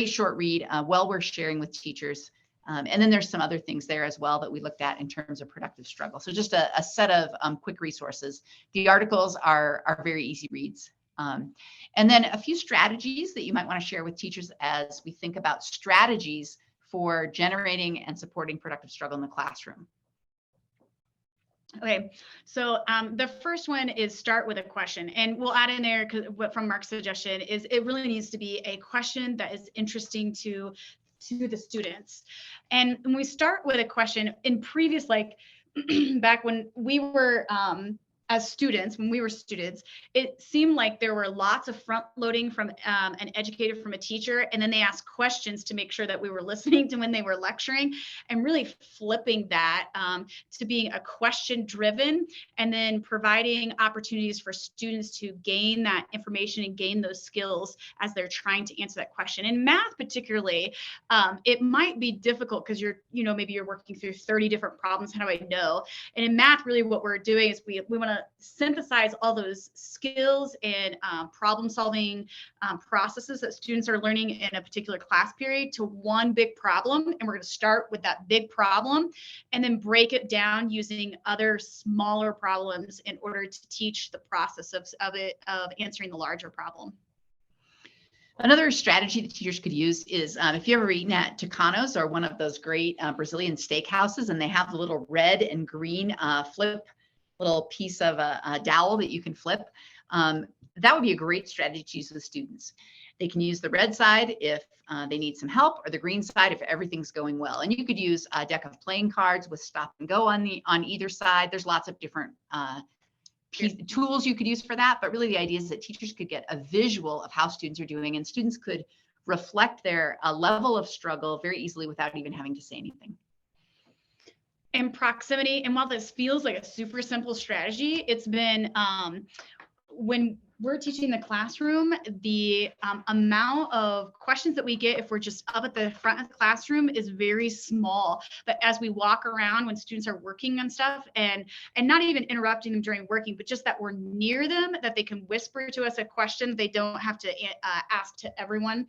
short read, well worth sharing with teachers. And then there's some other things there as well that we looked at in terms of productive struggle. So just a set of quick resources. The articles are very easy reads. And then a few strategies that you might want to share with teachers as we think about strategies for generating and supporting productive struggle in the classroom. Okay, so the first one is start with a question, and we'll add in there, because what from Mark's suggestion is it really needs to be a question that is interesting to the students. And when we start with a question in previous, like back when we were as students, when we were students, it seemed like there were lots of front loading from an educator, from a teacher, and then they asked questions to make sure that we were listening to when they were lecturing, and really flipping that to being a question driven, and then providing opportunities for students to gain that information and gain those skills as they're trying to answer that question. In math particularly, it might be difficult because maybe you're working through 30 different problems. How do I know? And in math, really what we're doing is we want to synthesize all those skills and problem solving processes that students are learning in a particular class period to one big problem. And we're going to start with that big problem and then break it down using other smaller problems in order to teach the process of answering the larger problem. Another strategy that teachers could use is if you ever eaten at Tucano's or one of those great Brazilian steakhouses, and they have the little red and green flip little piece of a dowel that you can flip, that would be a great strategy to use with students. They can use the red side if they need some help, or the green side if everything's going well. And you could use a deck of playing cards with stop and go on either side. There's lots of different tools you could use for that, but really the idea is that teachers could get a visual of how students are doing, and students could reflect their level of struggle very easily without even having to say anything. And proximity, and while this feels like a super simple strategy, it's been when we're teaching the classroom, the amount of questions that we get if we're just up at the front of the classroom is very small. But as we walk around when students are working on stuff, and not even interrupting them during working, but just that we're near them, that they can whisper to us a question they don't have to ask to everyone,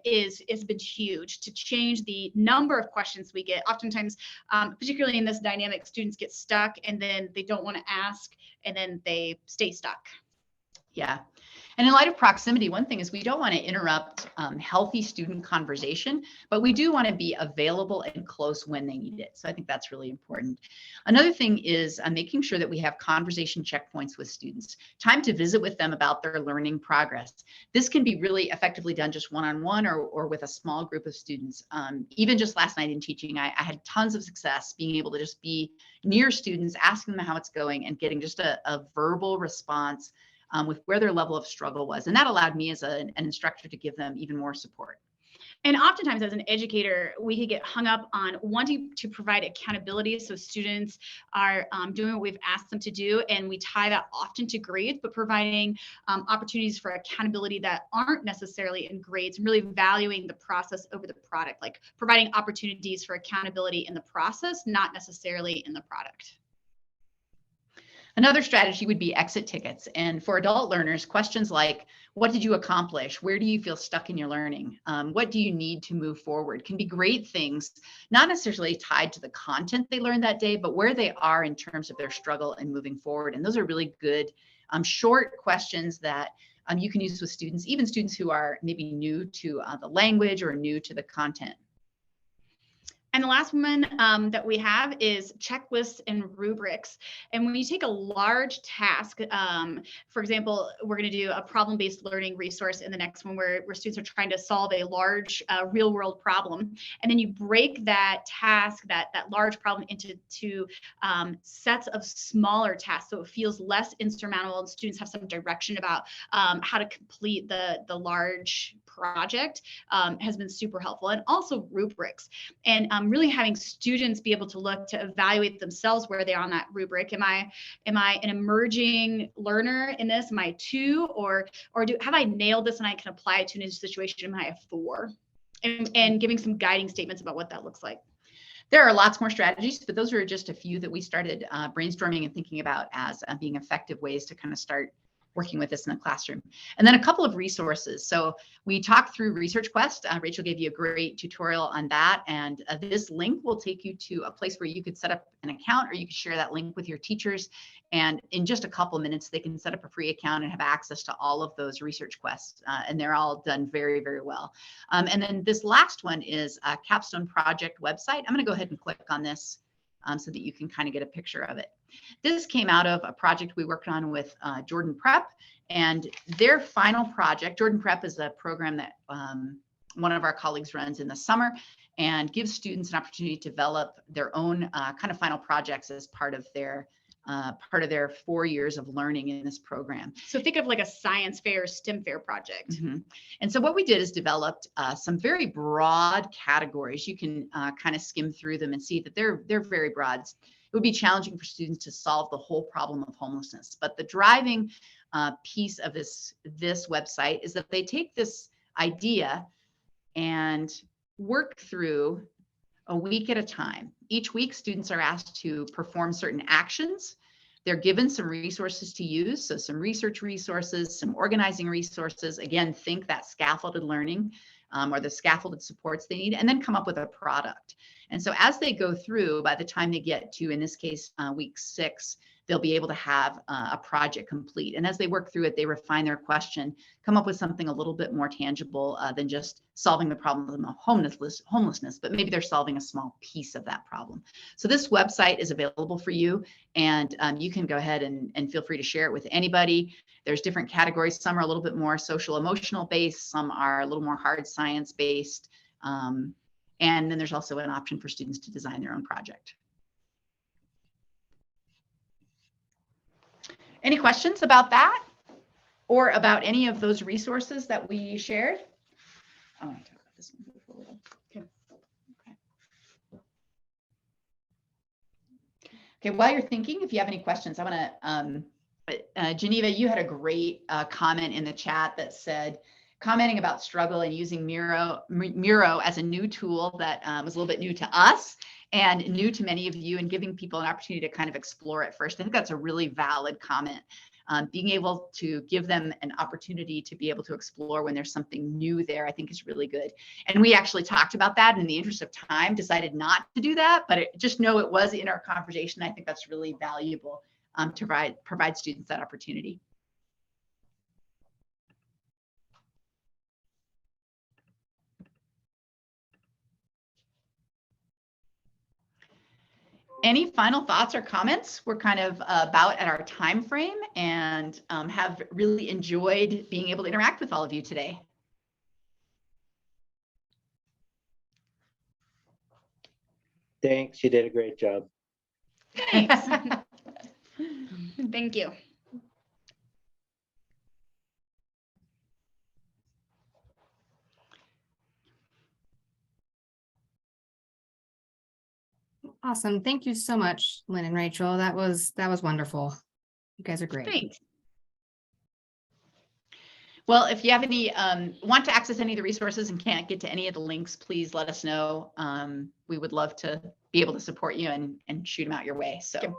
is been huge to change the number of questions we get. Oftentimes, particularly in this dynamic, students get stuck and then they don't want to ask, and then they stay stuck. Yeah. And in light of proximity, one thing is we don't want to interrupt healthy student conversation, but we do want to be available and close when they need it. So I think that's really important. Another thing is making sure that we have conversation checkpoints with students, time to visit with them about their learning progress. This can be really effectively done just one-on-one or with a small group of students. Even just last night in teaching, I had tons of success being able to just be near students, asking them how it's going, and getting just a verbal response with where their level of struggle was. And that allowed me as an instructor to give them even more support. And oftentimes as an educator, we could get hung up on wanting to provide accountability so students are doing what we've asked them to do. And we tie that often to grades, but providing opportunities for accountability that aren't necessarily in grades, and really valuing the process over the product, like providing opportunities for accountability in the process, not necessarily in the product. Another strategy would be exit tickets. And for adult learners, questions like, what did you accomplish? Where do you feel stuck in your learning? What do you need to move forward? Can be great things, not necessarily tied to the content they learned that day, but where they are in terms of their struggle and moving forward. And those are really good, short questions that you can use with students, even students who are maybe new to the language or new to the content. And the last one that we have is checklists and rubrics. And when you take a large task, for example, we're going to do a problem-based learning resource in the next one where students are trying to solve a large real-world problem. And then you break that task, that large problem into sets of smaller tasks, so it feels less insurmountable and students have some direction about how to complete the large project has been super helpful. And also rubrics, and really having students be able to look to evaluate themselves where they are on that rubric. Am I an emerging learner in this? Am I a 2, or have I nailed this and I can apply it to a new situation? Am I a 4? And giving some guiding statements about what that looks like. There are lots more strategies, but those are just a few that we started brainstorming and thinking about as being effective ways to kind of start working with this in the classroom. And then a couple of resources. So we talked through Research Quest. Rachael gave you a great tutorial on that. And this link will take you to a place where you could set up an account, or you could share that link with your teachers. And in just a couple minutes, they can set up a free account and have access to all of those Research Quests. And they're all done very, very well. And then this last one is a Capstone Project website. I'm going to go ahead and click on this so that you can kind of get a picture of it. This came out of a project we worked on with Jordan Prep, and their final project. Jordan Prep is a program that one of our colleagues runs in the summer and gives students an opportunity to develop their own kind of final projects as part of their 4 years of learning in this program. So think of like a science fair, STEM fair project. Mm-hmm. And so what we did is developed some very broad categories. You can kind of skim through them and see that they're very broad. It would be challenging for students to solve the whole problem of homelessness, but the driving piece of this website is that they take this idea and work through a week at a time. Each week, students are asked to perform certain actions. They're given some resources to use, so some research resources, some organizing resources. Again, think that scaffolded learning or the scaffolded supports they need, and then come up with a product. And so as they go through, by the time they get to, in this case, week 6, they'll be able to have a project complete. And as they work through it, they refine their question, come up with something a little bit more tangible than just solving the problem of homelessness, but maybe they're solving a small piece of that problem. So this website is available for you, and you can go ahead and feel free to share it with anybody. There's different categories. Some are a little bit more social emotional based, some are a little more hard science based. And then there's also an option for students to design their own project. Any questions about that or about any of those resources that we shared? I want to talk about this one for a little. Okay, while you're thinking, if you have any questions, I want to, Geneva, you had a great comment in the chat that said, commenting about struggle and using Miro as a new tool that was a little bit new to us and new to many of you, and giving people an opportunity to kind of explore it first. I think that's a really valid comment. Being able to give them an opportunity to be able to explore when there's something new there, I think is really good. And we actually talked about that, and in the interest of time, decided not to do that, but just know it was in our conversation. I think that's really valuable to provide students that opportunity. Any final thoughts or comments? We're kind of about at our time frame, and have really enjoyed being able to interact with all of you today. Thanks, you did a great job. Thanks. Thank you. Awesome. Thank you so much, Lynn and Rachel. That was wonderful. You guys are great. Thanks. Well, if you have any, want to access any of the resources and can't get to any of the links, please let us know. We would love to be able to support you and shoot them out your way. So